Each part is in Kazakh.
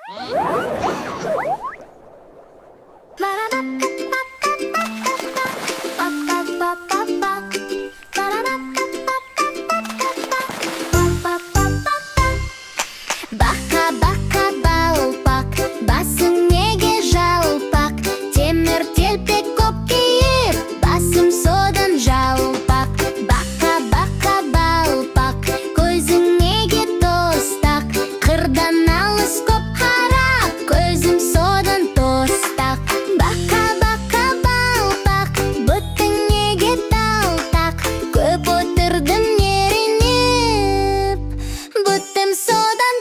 Бака-бака бауырпақ, басың неге жалпақ? Темір телпек көп киіп, басым содан жалпақ. Бака-бака бауырпақ, көзің неге тостақ? Қырдан алыс көп қарап, көзім содан тостақ. Бака-бака бауырпақ, бұтың неге талтақ? Көп отырдым ерініп, бұтым содан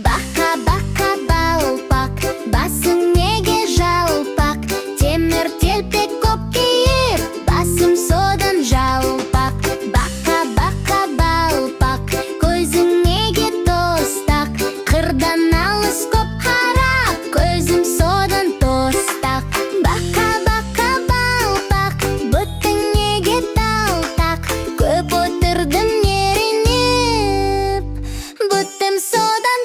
Бака-бака бауырпақ, басың неге жалпақ? Темір телпек көп киіп, басым содан жалпақ. Бака-бака бауырпақ, көзің неге тостақ? Қырдан алыс көп қарап, көзім содан тостақ. Бака-бака бауырпақ, бұтың неге талтақ? Көп отырдым ерініп, бұтым содан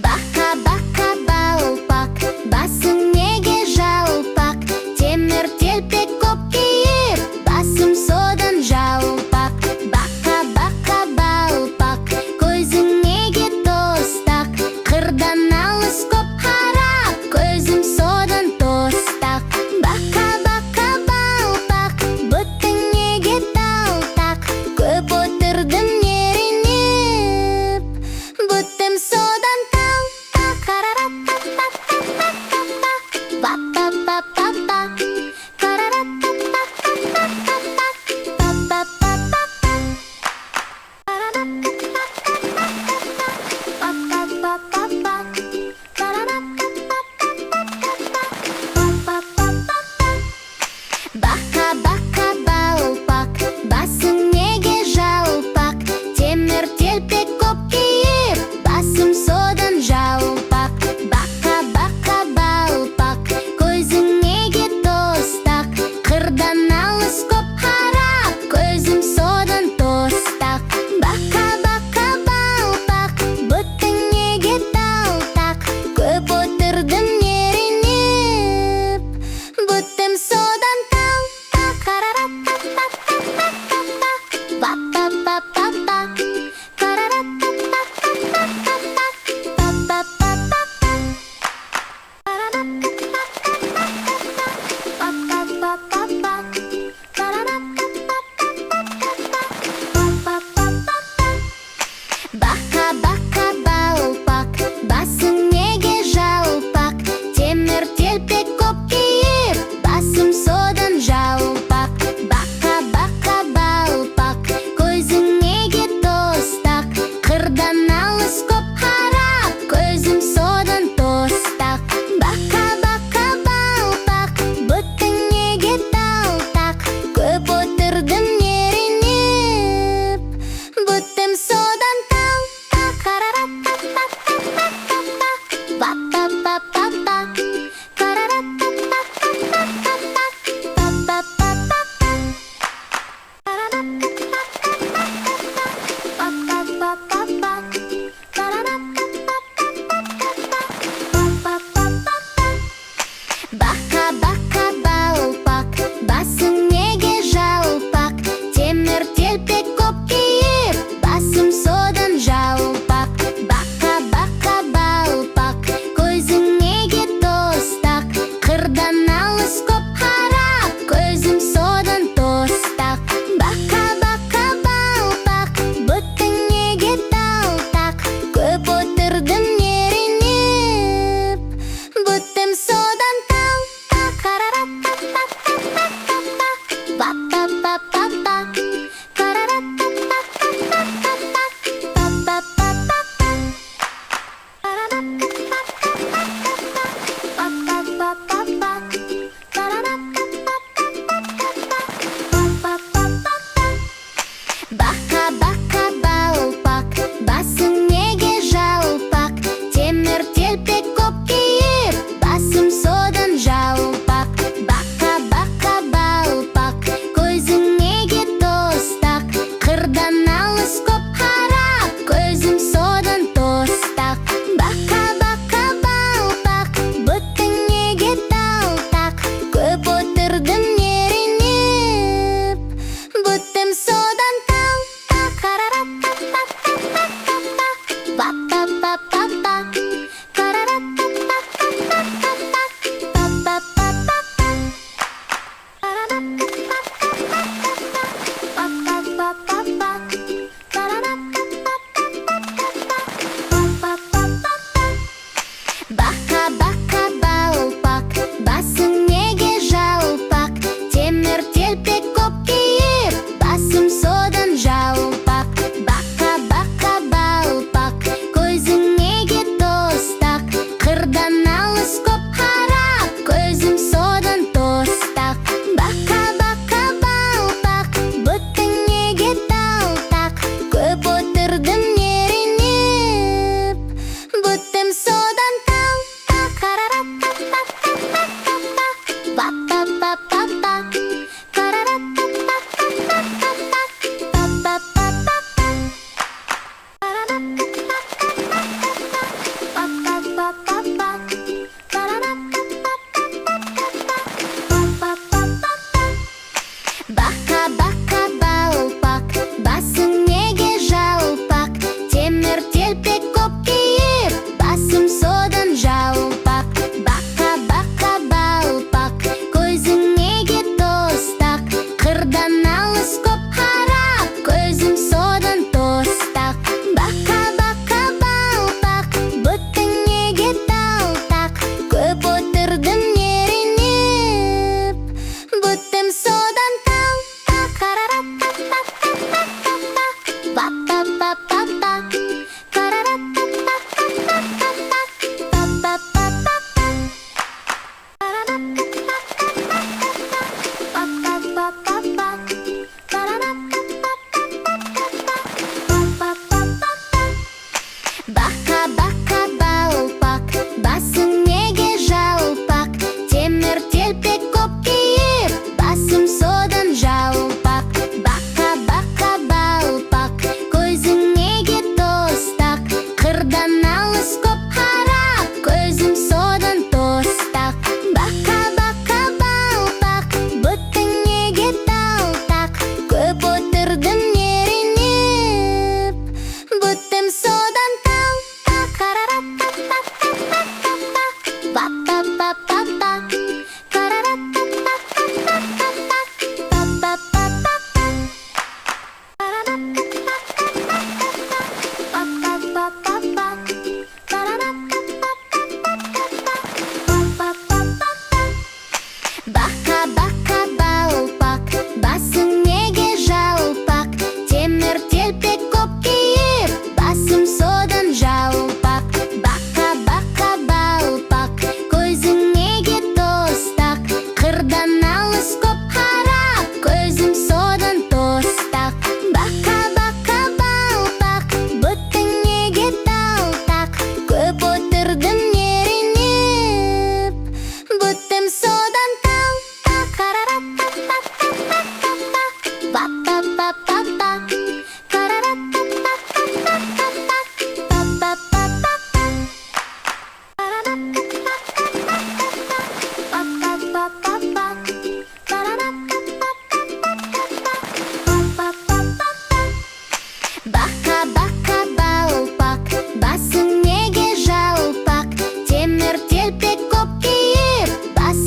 Бака-бака бауырпақ, басың неге жалпақ? Темір телпек көп киіп, басым содан жалпақ. Бака-бака бауырпақ, көзің неге тостақ? Қырдан алыс көп қарап, көзім содан тостақ. Бака-бака бауырпақ, бұтың неге талтақ? Көп отырдым ерініп, бұтым содан Бака-бака бауырпақ, басың неге жалпақ? Темір телпек көп киіп, басым содан жалпақ. Бака-бака бауырпақ, көзің неге тостақ? Қырдан алыс көп қарап, көзім содан тостақ. Бака-бака бауырпақ, бұтың неге талтақ? Көп отырдым ерініп, бұтым содан Бака-бака бауырпақ, басың неге жалпақ? Темір телпек көп киіп, басым содан жалпақ. Бака-бака бауырпақ, көзің неге тостақ? Қырдан алыс көп қарап, көзім содан тостақ. Бака-бака бауырпақ, бұтың неге талтақ? Көп отырдым ерініп, бұтым содан Бака-бака бауырпақ, басың неге жалпақ? Темір телпек көп киіп, басым содан жалпақ. Бака-бака бауырпақ, көзің неге тостақ? Қырдан алыс көп қарап, көзім содан тостақ. Бака-бака бауырпақ, бұтың неге талтақ? Көп отырдым ерініп, бұтым содан талтақ.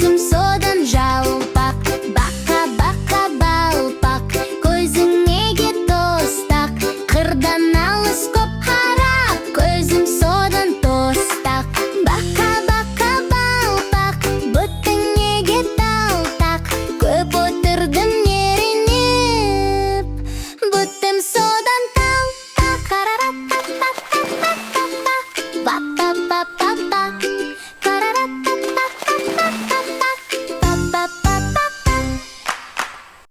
басым